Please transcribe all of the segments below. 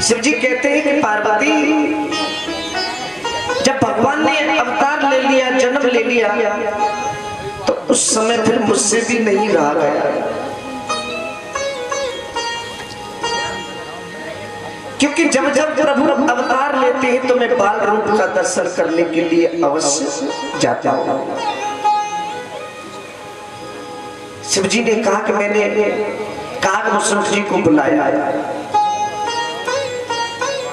शिव जी कहते हैं कि पार्वती, जब भगवान ने अवतार ले लिया, जन्म ले लिया, तो उस समय फिर मुझसे भी नहीं रहा गया, क्योंकि जब जब प्रभु अवतार लेते हैं तो मैं बाल रूप का दर्शन करने के लिए अवश्य जाता हूं। शिव जी ने कहा कि मैंने कागभूषण जी को बुलाया,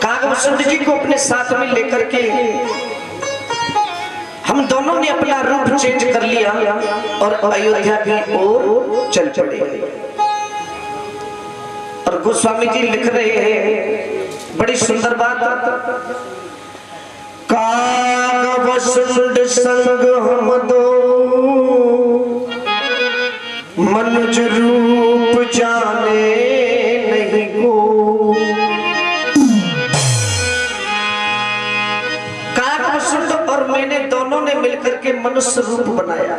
कागभूषण जी को अपने साथ में लेकर के हम दोनों ने अपना रूप चेंज कर लिया और अयोध्या की ओर चल पड़े। और गोस्वामी जी लिख रहे हैं बड़ी सुंदर बात, कागभूषण संग हम दो मनुज रूप जाने नहीं को। कागभूषण और मैंने दोनों ने मिलकर के मनुष्य रूप बनाया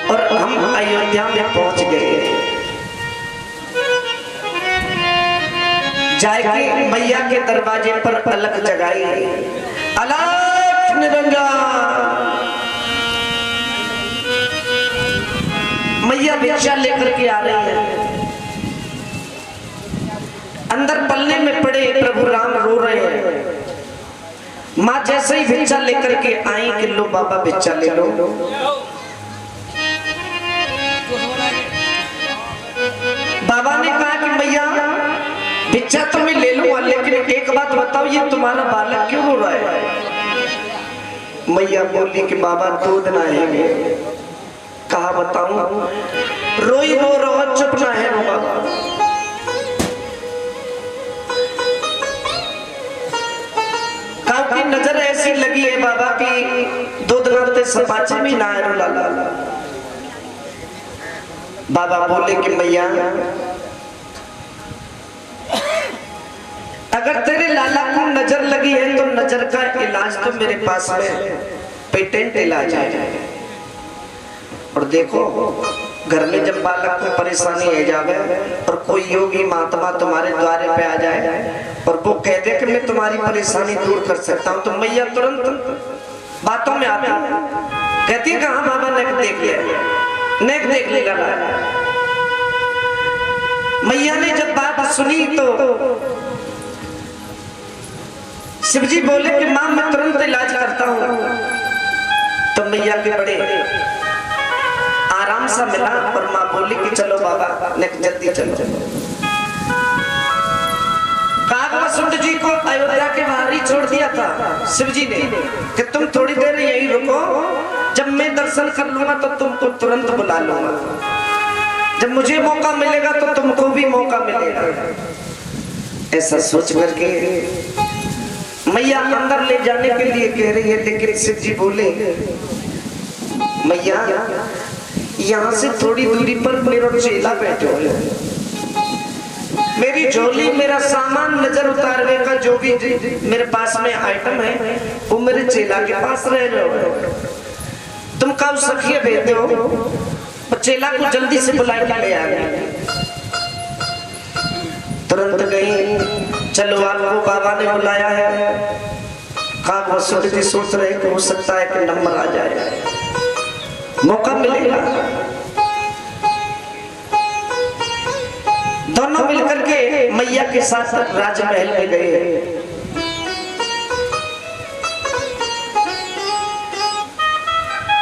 और हम अयोध्या में पहुंच गए। जाके मैया के दरवाजे पर अलग जगाई, अलग निरंजन। मैया भिक्षा लेकर के आ रही है, अंदर पलने में पड़े प्रभु राम रो रहे हैं। माँ जैसे ही भिक्षा लेकर के आई कि लो बाबा भिक्षा ले लो। बाबा ने कहा कि मैया भिक्षा तो मैं ले लूंगा, लेकिन एक बात बताओ, ये तुम्हारा बालक क्यों रो रहा है? मैया बोली कि बाबा दूध ना है। कहा बताऊं, रोई रो रो चुप ना है बाबा। कहा की नजर ऐसी लगी है बाबा की दूध नाते सपाचे भी ना है। बाबा बोले कि मैया अगर तेरे लाला को नजर लगी है तो नजर का इलाज तो मेरे पास में पेटेंट इलाज है। और देखो घर में जब बालक को परेशानी आ जावे और कोई योगी महात्मा तुम्हारे द्वारे पे आ जाए और वो कह दे कि मैं तुम्हारी परेशानी दूर कर सकता हूँ, तो मैया तुरंत बातों में आती कहती है कहाँ बाबा नेक देख ले, नेक देख ले लाला। मैया ने जब बात सुनी तो शिवजी बोले कि मां मैं तुरंत इलाज करता हूं। तो मैया के बड़े आराम सा मिला और मां बोली कि चलो बाबा ने जल्दी चलो। कागभूषण जी को अयोध्या के बाहर ही छोड़ दिया था शिवजी ने कि तुम थोड़ी देर यहीं रुको, जब मैं दर्शन कर लूंगा तो तुमको तुरंत बुला लूंगा, जब मुझे मौका मिलेगा तो तुमको भी मौका मिलेगा। ऐसा सोच करके मैया अंदर ले जाने के लिए कह रही है, लेकिन शिव जी बोले मैया यहाँ से थोड़ी दूरी पर मेरा चेला बैठो है, मेरी झोली मेरा सामान नजर उतारने का जो भी मेरे पास में आइटम है वो मेरे चेला के पास रह जाओ। तुम कब सखिया भेजते हो, चेला को जल्दी से बुला के ले आ गए। तुरंत गई, चलो आपको बाबा ने बुलाया है। कागभूषण जी सोच रहे कि हो सकता है कि नंबर आ जाए, मौका मिलेगा। दोनों मिलकर के मैया के साथ राजमहल में गए।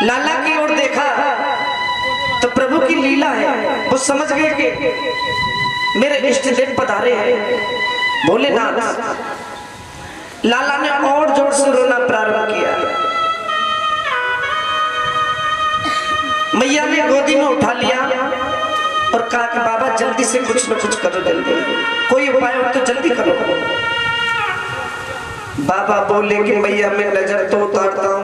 लाला की ओर देखा तो प्रभु की लीला है, वो समझ गए कि मेरे इष्ट देव पधारे हैं भोलेनाथ। लाला ने और जोर से रोना प्रारंभ किया। मैया ने गोदी में उठा लिया और कहा कि बाबा जल्दी से कुछ न कुछ करो, जल्दी कोई उपाय हो तो जल्दी करो। बाबा बोले कि मैया मैं नजर तो उतारता हूँ,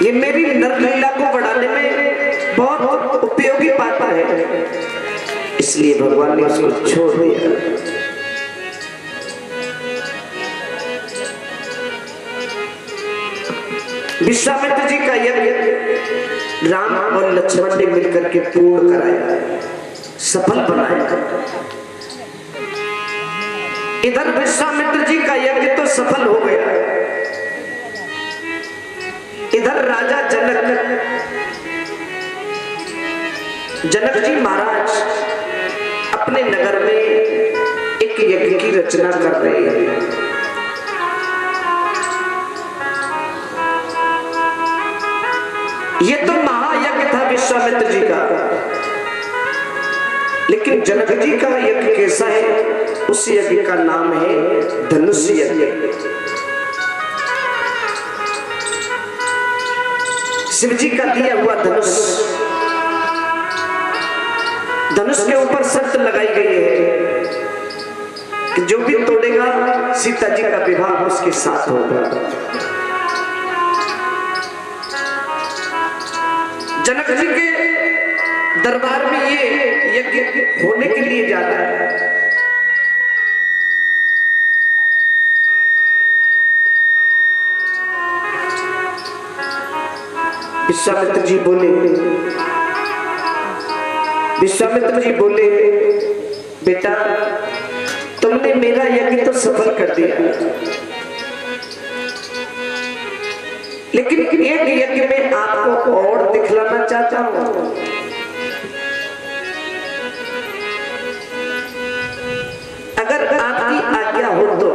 ये मेरी नरलीला को बढ़ाने में बहुत उपयोगी पाता है, इसलिए भगवान ने उसको छोड़ दिया। विश्वामित्र जी का यज्ञ राम और लक्ष्मण ने मिलकर के पूर्ण कराया, सफल बनाया। इधर विश्वामित्र जी का यज्ञ तो सफल हो गया, इधर राजा जनक जी महाराज अपने नगर में एक यज्ञ की रचना कर रहे हैं। ये तो महायज्ञ था विश्वामित्र जी का, लेकिन जनक जी का यज्ञ कैसा है? उस यज्ञ का नाम है धनुष यज्ञ। शिव जी का दिया हुआ धनुष, धनुष के ऊपर शर्त लगाई गई है कि जो भी तोड़ेगा सीता जी का विवाह उसके साथ होगा। जनक जी के दरबार में ये यज्ञ होने के लिए जा रहा है। विश्वामित्र जी बोले बेटा तुमने मेरा यज्ञ तो सफल कर दिया, लेकिन एक यज्ञ में आपको और दिखलाना चाहता हूं। अगर आपकी आज्ञा हो तो।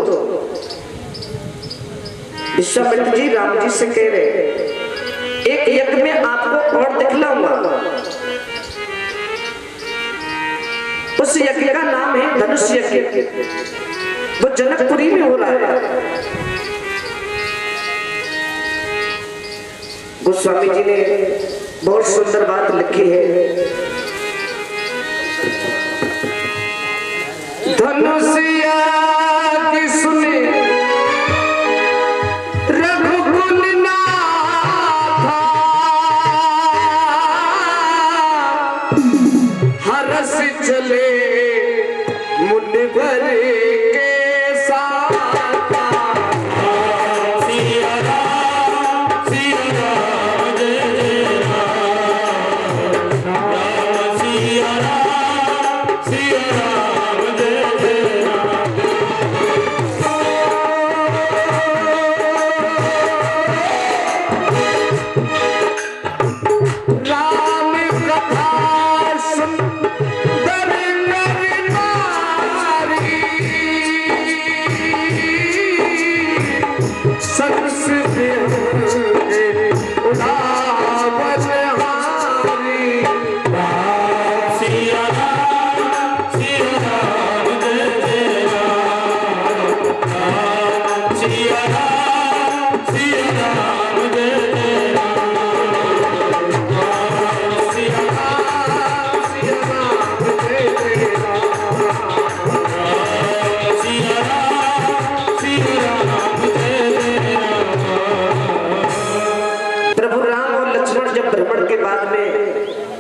विश्वामित्र जी राम जी से कह रहे एक यज्ञ में आपको और दिखलाऊंगा। उस यज्ञ का नाम है धनुष यज्ञ, वो जनकपुरी में हो रहा है। गोस्वामी जी ने बहुत सुंदर बात लिखी है। धनुषिया की सुने रघुकुल नाथा, हरस चले मुनिवर के साथ।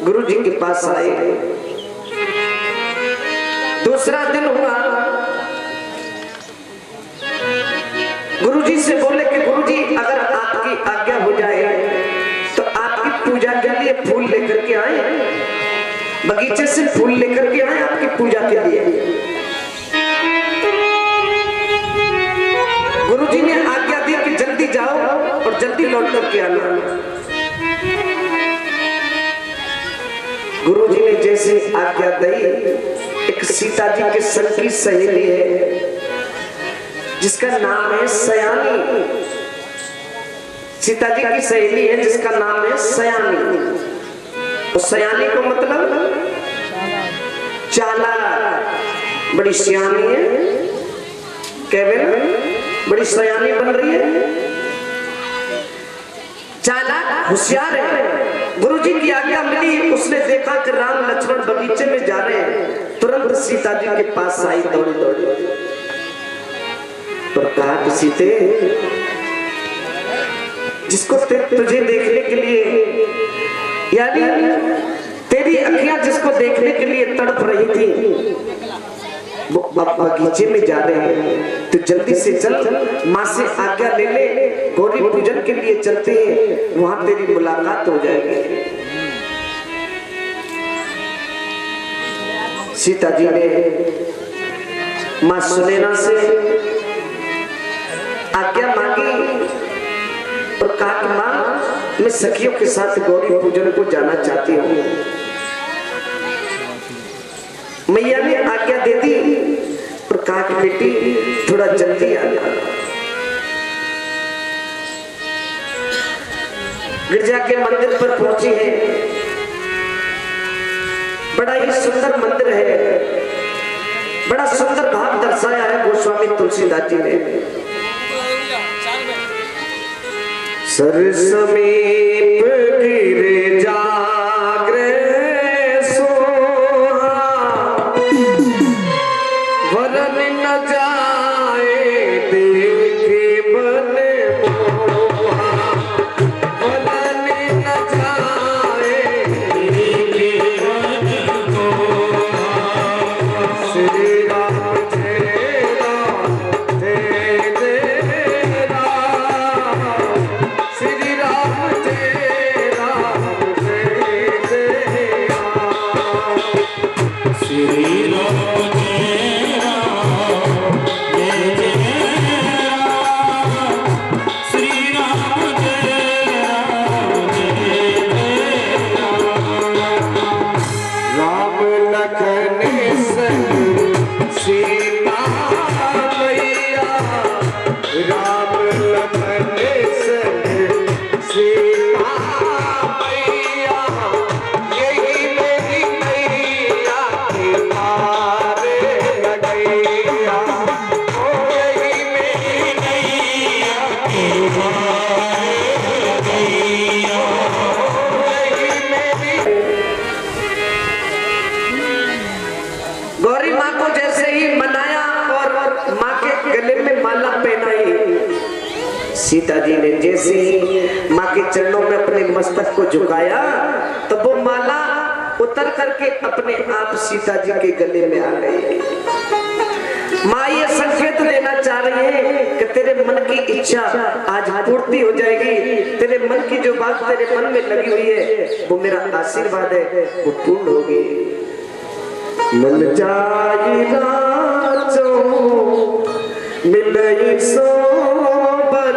गुरु जी के पास आए, दूसरा दिन हुआ। गुरु जी से बोले कि गुरु जी अगर आपकी आज्ञा हो जाए तो आपकी पूजा के लिए फूल लेकर के आए, बगीचे से फूल लेकर के आए आपकी पूजा के लिए। गुरु जी ने आज्ञा दी कि जल्दी जाओ और जल्दी लौट करके आना। गुरु जी ने जैसे आज्ञा दी, एक सीता जी के संग की सहेली है जिसका नाम है सयानी। सीता जी की सहेली है जिसका नाम है सयानी। तो सयानी को मतलब चाला, बड़ी सियानी है, कहवे बड़ी सयानी बन रही है, चाला होशियार है। गुरु जी की आज्ञा मिली, उसने देखा कि राम लक्ष्मण बगीचे में जा रहे हैं, तुरंत सीता जी के पास आई दौड़ी दौड़ी और कहा कि सीते, जिसको तुझे देखने के लिए, यानी तेरी अखियां जिसको देखने के लिए तड़प रही थी, वो बगीचे में जा रहे हैं, तो जल्दी से चल, माँ से आज्ञा ले ले, गौरी पूजन के लिए चलते हैं, वहां तेरी मुलाकात हो जाएगी। सीता जी ने माँ सुनैना से आज्ञा मांगी और कहा कि माँ मैं सखियों के साथ गौरी पूजन को जाना चाहती हूँ। मैया ने आज्ञा दे दी और कहा कि बेटी थोड़ा जल्दी आना। गिरजा के मंदिर पर पहुंची है, बड़ा ही सुंदर मंदिर है, बड़ा सुंदर भाव दर्शाया है गोस्वामी तुलसीदास जी ने। सर समीप गिरे जागरे सोहा, वरन न जाए देखे बन मोहा, वरन न जाए देखे बन मोहा। श्री राम जय राम जय जय राम, श्री राम जय राम जय जय राम, श्री राम जय राम जय जय राम, श्री राम जय राम जय जय राम। राम लखन संग सीता मैया, राम लखन संग सीता मैया, यही मेरी मैया के पार लगैया, ओ यही मेरी मैया के पार लगैया, ओ यही मेरी। गौरी माँ को जैसे ही मनाया और माँ के गले में माला पहनाई, सीता जी ने जैसे ही माँ के चरणों में अपने मस्तक को झुकाया तो वो माला उतर करके अपने आप सीता जी के गले में आ गई। माँ ये संकेत देना चाह रही है कि तेरे मन की इच्छा आज पूर्ति हो जाएगी, तेरे मन की जो बात तेरे मन में लगी हुई है वो मेरा आशीर्वाद है, वो पूर्ण होगी। मन जाई राजो मिलई सोबर,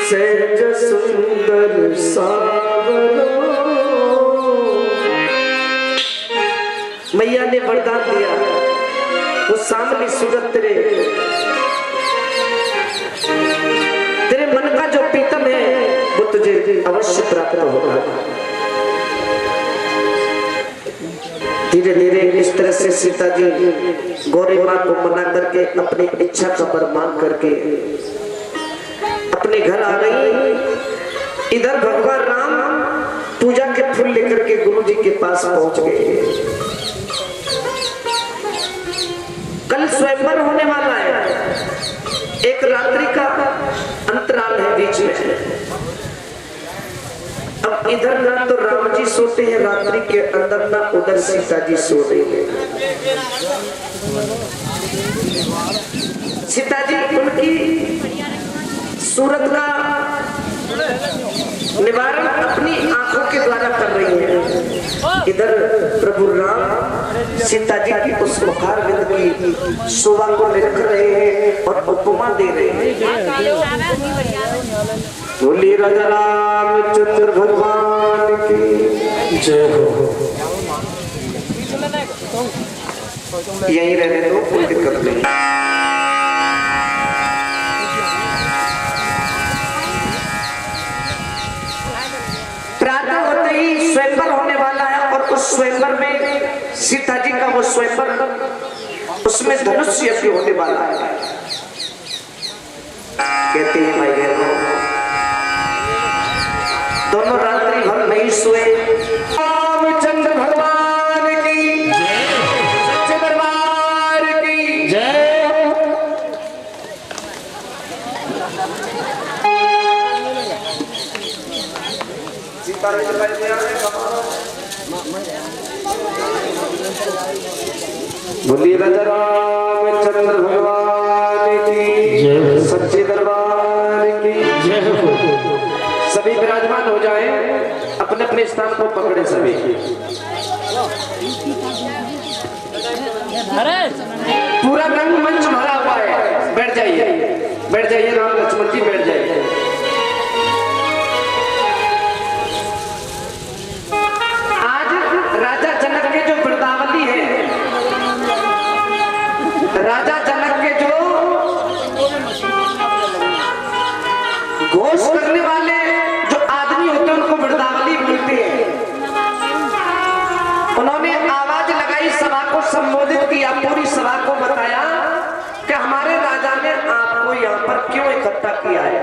सहज सुंदर सावरो। मैया ने वरदान दिया, वो सामने सूरत तेरे मन का जो प्रीतम है वो तुझे अवश्य प्राप्त होगा। धीरे धीरे इस तरह से सीता जी गौरी माँ को मना करके अपनी इच्छा का बरमान करके अपने घर आ गई। इधर भगवान राम पूजा के फूल लेकर के गुरु जी के पास पहुंच गए। कल स्वयंवर होने वाला है, एक रात्रि का अंतराल है बीच में। अब इधर ना तो राम जी सोते हैं रात्रि के अंदर, ना उधर सीता जी सो रही है। सीता जी उनकी सूरत का निवारण अपनी आंखों के द्वारा कर रही है। इधर प्रभु राम सीता जी की उस मुखारविंद की शोभा को निरख रहे हैं और उपमा दे रहे हैं। बोलिए राजा रामचंद्र भगवान की जय हो। यहीं रहने दो, कोई दिक्कत नहीं। प्रातः होते ही स्वयंवर होने वाला है और उस स्वयंवर में सीता जी का वो स्वयंवर, उसमें धनुष यज्ञ होने वाला है। कहते हैं भाई बहनों, दोनों रात्रि भर नहीं सोए। रामचंद्र भगवान की सच्चे दरबार की जय। बोलिए राजा रामचंद्र भगवान हो जाए, अपने अपने स्थान को पकड़े सभी। पूरा रंगमंच भरा हुआ है, बैठ जाइए, बैठ जाइए, राम लक्ष्मण जी बैठ जाइए। आज राजा जनक के जो वृंदावली है, राजा जनक के जो घोष करने वाले जो आदमी होते हैं उनको वृंदावली बोलते हैं। उन्होंने आवाज लगाई, सभा को संबोधित किया, पूरी सभा को बताया कि हमारे राजा ने आपको यहाँ पर क्यों इकट्ठा किया है।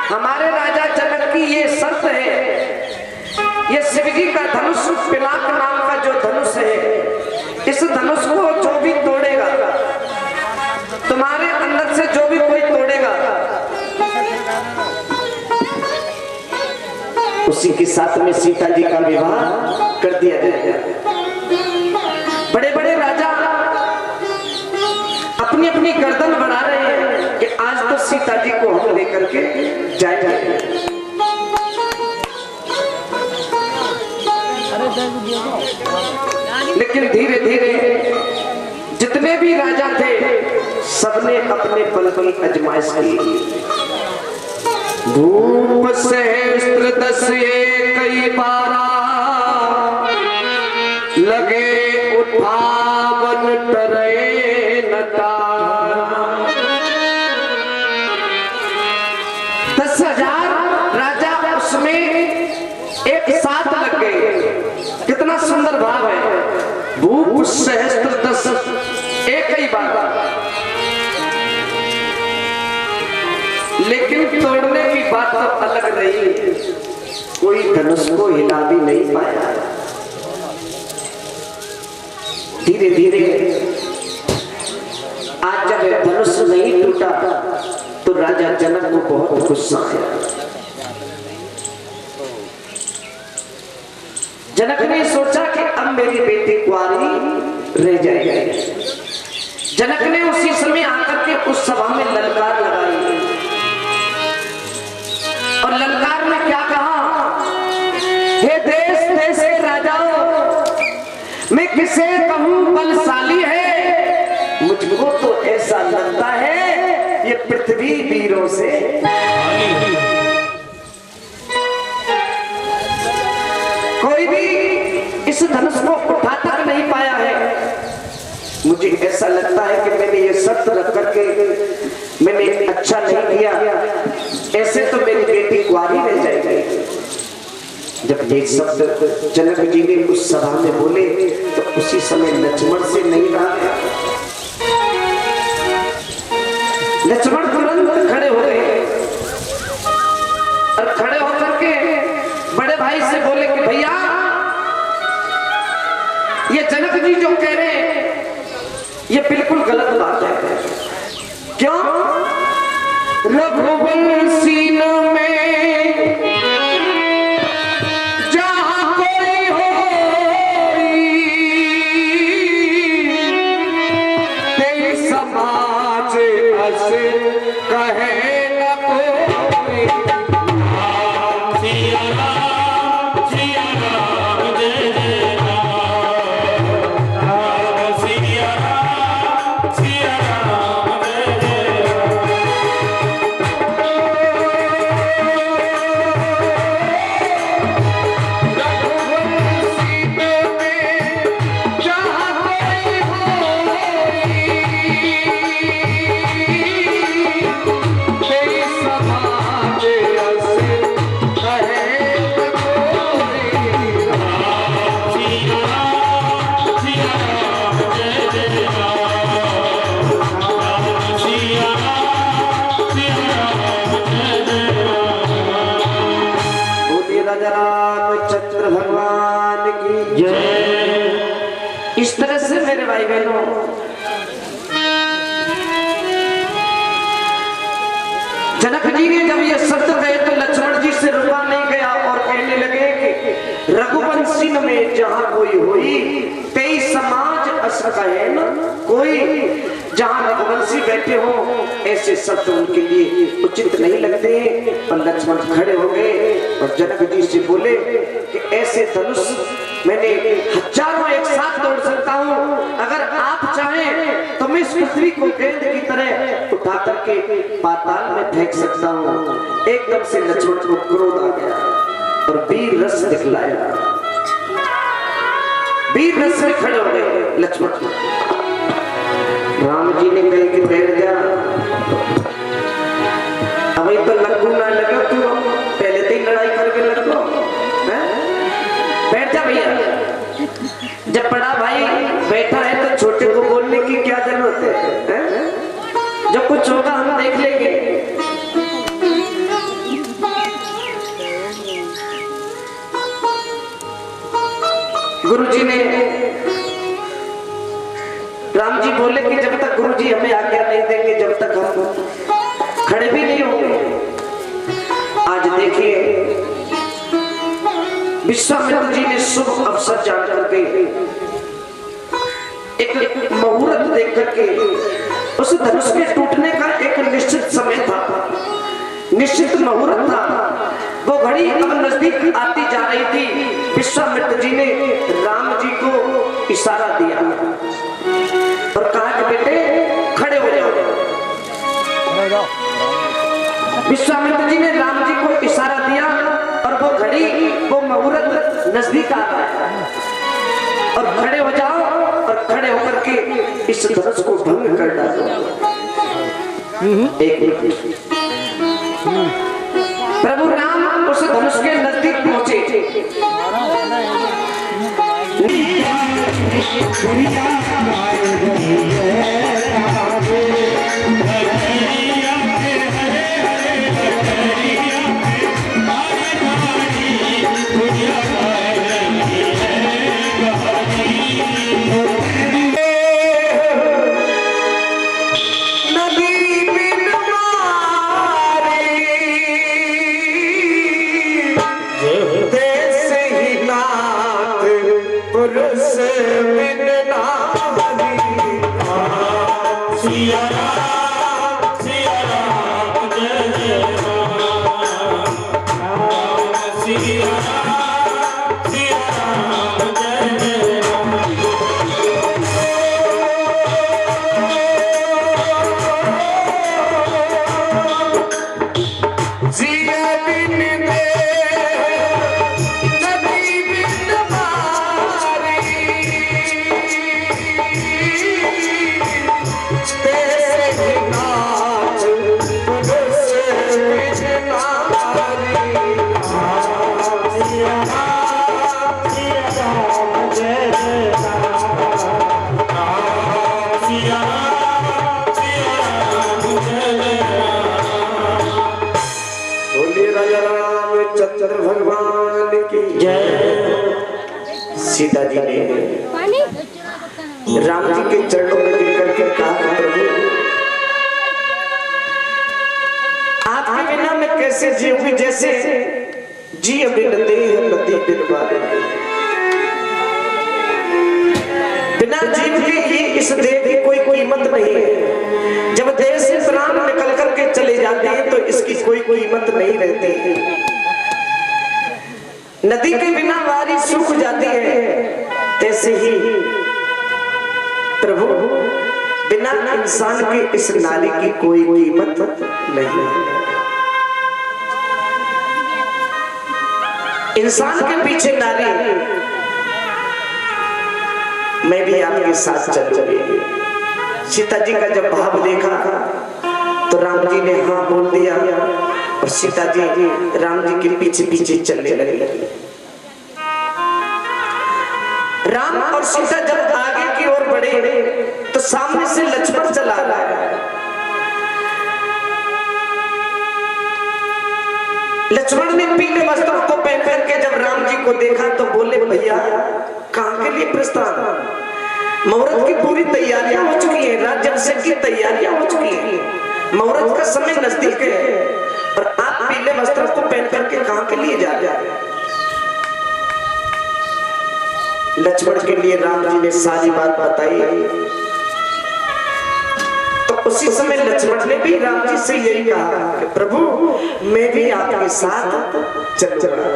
हमारे राजा जनक की ये शर्त है, ये शिव जी का धनुष, पिनाक नाम का जो धनुष है, इस धनुष को जो भी तोड़ेगा, तुम्हारे अंदर से जो भी कोई तोड़ेगा, उसी के साथ में सीता जी का विवाह कर दिया जाएगा। बड़े बड़े राजा अपनी अपनी गर्दन बढ़ा रहे हैं कि आज तो सीता जी को हम लेकर के जाएंगे। लेकिन धीरे धीरे जितने भी राजा थे, सबने अपने बल की आजमाइश की। भूप सहस्त्र दस कई बारा, लगे उठावन टरे न तारा। 10,000 राजा उसमें एक साथ लग गए। कितना सुंदर भाव है। भूप सहस्त्र दस एक ही बार, लेकिन तोड़ने की बात तो अलग रही, कोई धनुष को हिला भी नहीं पाया। धीरे धीरे आज जब धनुष नहीं टूटा तो राजा जनक को बहुत गुस्सा आया। जनक ने सोचा कि अब मेरी बेटी कुंवारी रह जाएगी। जनक ने उसी समय आकर के उस सभा में ललकार लगाई, और ललकार में क्या कहा, हे देश देश के राजाओं, मैं किसे कहूं बलशाली है, मुझको तो ऐसा लगता है ये पृथ्वी वीरों से। कोई भी इस धनुष को उठा तक नहीं पाया है। मुझे ऐसा लगता है कि मैंने ये शर्त रख करके मैंने अच्छा नहीं किया, ऐसे तो मेरी बेटी कुंवारी रह जाएगी। जब ये शब्द जनक जी ने उस सभा में बोले तो उसी समय लक्ष्मण से नहीं रहा। लक्ष्मण तुरंत खड़े हो गए और खड़े होकर के बड़े भाई से बोले कि भैया, ये जनक जी जो कह रहे हैं ये बिल्कुल गलत बात है। क्यों? रघुवंशी में जहां कोई होई, तेरी समाज अस कहे न कोई। सिया राम जय जय राम, सिया राम जय जय रामचंद्र भगवान की जय। इस तरह से मेरे भाई बहनों, जनक जी ने जब ये शब्द कहे तो लक्ष्मण जी से रुका नहीं गया और कहने लगे कि रघुवंशी में जहां कोई हुई, तेई समाज अस कहे न कोई। जहां रघुवंशी बैठे हो ऐसे शब्द उनके लिए उचित नहीं लगते। और लक्ष्मण खड़े हो गए और जनक जी से बोले कि ऐसे धनुष मैंने हजारों एक साथ तोड़ सकता हूँ, अगर आप चाहें तो मैं इस पृथ्वी को गेंद की तरह उठा करके पाताल में फेंक सकता हूँ। एकदम से लक्ष्मण को क्रोध आ गया और वीर रस दिखलाया। वीर रस में खड़े हो गए लक्ष्मण। राम जी ने कही कि बैठ जा, अभी तो लगू ना लगा, तू पहले से ही लड़ाई करके लगो, बैठ जा भैया। जब बड़ा भाई बैठा है तो छोटे को बोलने की क्या जरूरत है? जब कुछ होगा हम देख लेंगे। गुरुजी ने, राम जी बोले कि जब तक गुरुजी हमें आज्ञा नहीं देंगे जब तक हम खड़े भी नहीं होंगे। आज देखिए विश्वामित्र जी ने शुभ अवसर जान करके एक मुहूर्त देख करके, उस धनुष के टूटने का एक निश्चित समय था, निश्चित मुहूर्त था, वो घड़ी अब नजदीक आती जा रही थी। विश्वामित्र जी ने राम जी को इशारा दिया और कहा कि बेटे खड़े हो जाओ। विश्वामित्र जी ने राम जी को इशारा दिया और वो घड़ी, वो मुहूर्त नजदीक आ रहा है और खड़े हो जाओ और खड़े होकर के इस धनुष को भंग कर डालो। एक मिनट। प्रभु राम उस धनुष के नजदीक पहुंचे। सीता जी ने राम जी के चरणों में गिर करके कहा, प्रभु आपके बिना मैं कैसे जीऊंगी, जैसे जी अभी नदी है नदी बिन वाले। बिना जीव के ये इस देह की कोई कीमत नहीं है। जब देह से प्राण निकल करके चले जाते हैं तो इसकी कोई कीमत नहीं रहती। नदी के बिना वारी सूख जाती है, ऐसे ही प्रभु बिना इंसान के इस नारी की कोई कीमत नहीं है। इंसान के पीछे नारी, मैं भी आपके साथ चलूंगी। सीता जी का जब भाव देखा तो राम जी ने हाँ बोल दिया और सीता जी राम जी के पीछे पीछे चलने लगे। राम और सीता जब आगे की ओर बढ़े तो सामने से लक्ष्मण चला रहा है। लक्ष्मण ने पीले वस्त्रों को पहन करके जब राम जी को देखा तो बोले, भैया कहाँ के लिए प्रस्थान? मुहूर्त की पूरी तैयारियां हो चुकी है, राज्याभिषेक की तैयारियां हो चुकी है, मुहूर्त का समय नजदीक है और आप पीले वस्त्रों को पहन करके कहाँ के लिए जा रहे हैं? लक्ष्मण के लिए राम जी ने सारी बात बताई तो उसी समय लक्ष्मण ने भी राम जी से यही कहा कि प्रभु मैं भी आपके साथ चलूंगा।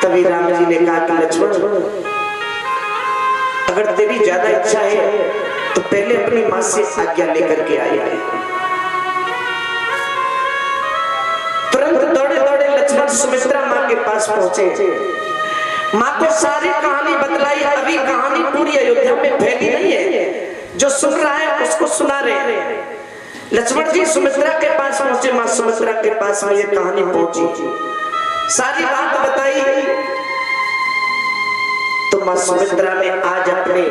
तभी राम जी ने कहा कि लक्ष्मण अगर तेरी ज्यादा इच्छा है तो पहले अपनी मां से आज्ञा लेकर के आए। तुरंत दौड़े दौड़े लक्ष्मण सुमित्रा मां के पास पहुंचे, मां को सारी कहानी बतलाई। अभी कहानी पूरी अयोध्या में फैली नहीं है, जो सुन रहा है उसको सुना रहे। लक्ष्मण जी सुमित्रा के पास पहुंचे, मां सुमित्रा के पास में ये कहानी पहुंची, सारी बात बताई। तो मां सुमित्रा ने आज अपने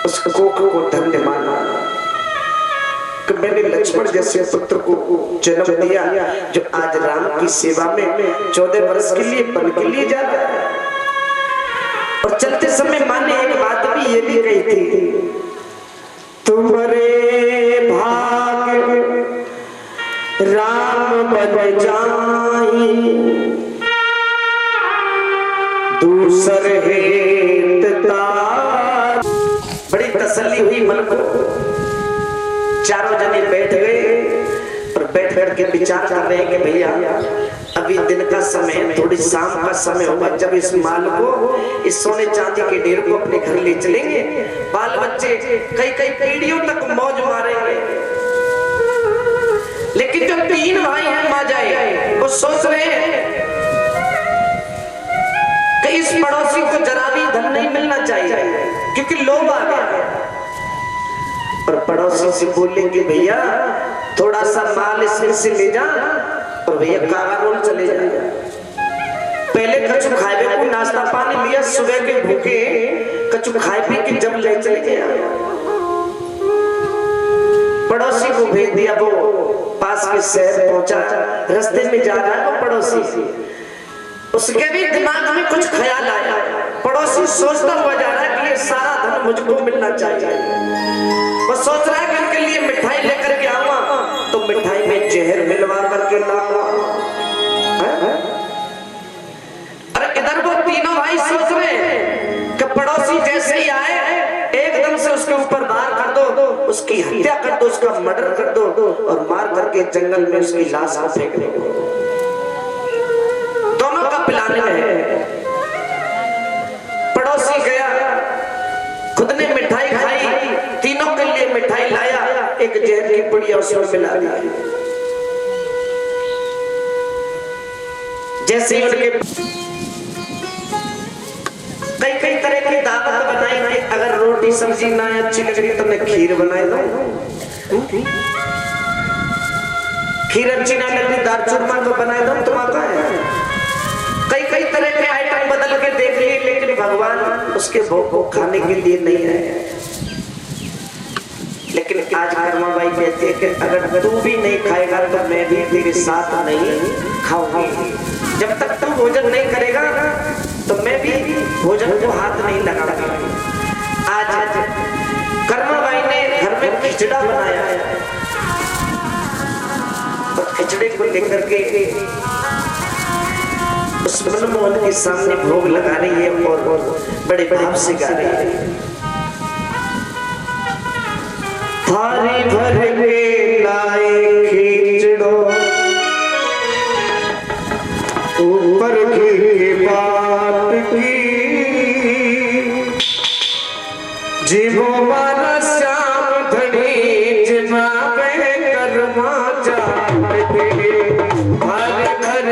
उस कोख को धन्य माना कि मैंने लक्ष्मण जैसे पुत्र को जन्म दिया, जो आज राम की सेवा में 14 वर्ष के लिए बन के लिए जा रहा है। और चलते समय मां ने एक बात भी ये भी कही थी, तुम्हारे भाग राम बन जाई, दूसर हेत तार। बड़ी तसल्ली हुई मन को। चारों जने बैठ गए और बैठ करके विचार कर रहे हैं कि भैया अभी दिन का समय, थोड़ी शाम का समय होगा, जब इस माल को, इस सोने चांदी के ढेर को अपने घर ले चलेंगे। बाल बच्चे कई कई पीढ़ियों तक मौज मारेंगे। लेकिन जो 3 भाई हैं मां जाए, वो सोच रहे हैं कि इस पड़ोसी को जरा भी धन नहीं मिलना चाहिए, क्योंकि लोभ आ गया। और पड़ोसी से बोले कि भैया थोड़ा सा माल इसमें से ले जा, और भैया काला रोल चले जाए। पहले कछु खाए को नाश्ता पानी लिया, सुबह के भूखे कछु खाए पी के जब ले चले गया। पड़ोसी को भेज दिया, वो पास के शहर पहुंचा, रास्ते में जा रहा है वो पड़ोसी, उसके भी दिमाग में कुछ ख्याल आया। पड़ोसी सोचता हुआ जा रहा है कि ये सारा धन मुझको मिलना चाहिए। वो सोच रहा है कि इनके लिए मिठाई लेकर के आऊंगा तो मिठाई में जहर मिलवा करके लाऊंगा। अरे इधर वो तीनों भाई सोच रहे हैं कि पड़ोसी जैसे ही आए एकदम से उसके ऊपर वार कर दो, उसकी हत्या कर दो, उसका मर्डर कर दो और मार करके जंगल में उसकी लाश को फेंक दो। दोनों का प्लान है। पड़ोसी गया, खुद ने मिठाई खाई, तीनों के लिए मिठाई लाया, एक जहर की पुड़िया उसमें मिला दी। जैसे ही उनके कई कई तरह की दावत बनाई कि अगर रोटी सब्जी ना अच्छी लग रही तो मैं खीर बनाए दो, खीर अच्छी ना लगी दाल चूरमा तो बनाए दो, तुम्हारा है। कई कई तरह के आइटम बदल के देख लिए, लेकिन भगवान उसके भोग को खाने के लिए नहीं है। लेकिन आज कर्माबाई कहती है कि अगर तू भी नहीं खाएगा तो मैं भी तेरे साथ नहीं खाऊंगी। जब तक तू भोजन नहीं करेगा तो मैं भी भोजन को हाथ नहीं लगाऊंगी। आज कर्माबाई ने घर में खिचड़ा बनाया और खिचड़े को लेकर के उस मनमोहन के सामने भोग लगा रही है और बड़े भाव से गा रही है। थारी भर के लाए खिचड़ो, ऊपर की बात की, जीवो मारा श्याम धनी जना कर्मा जाते, हर घर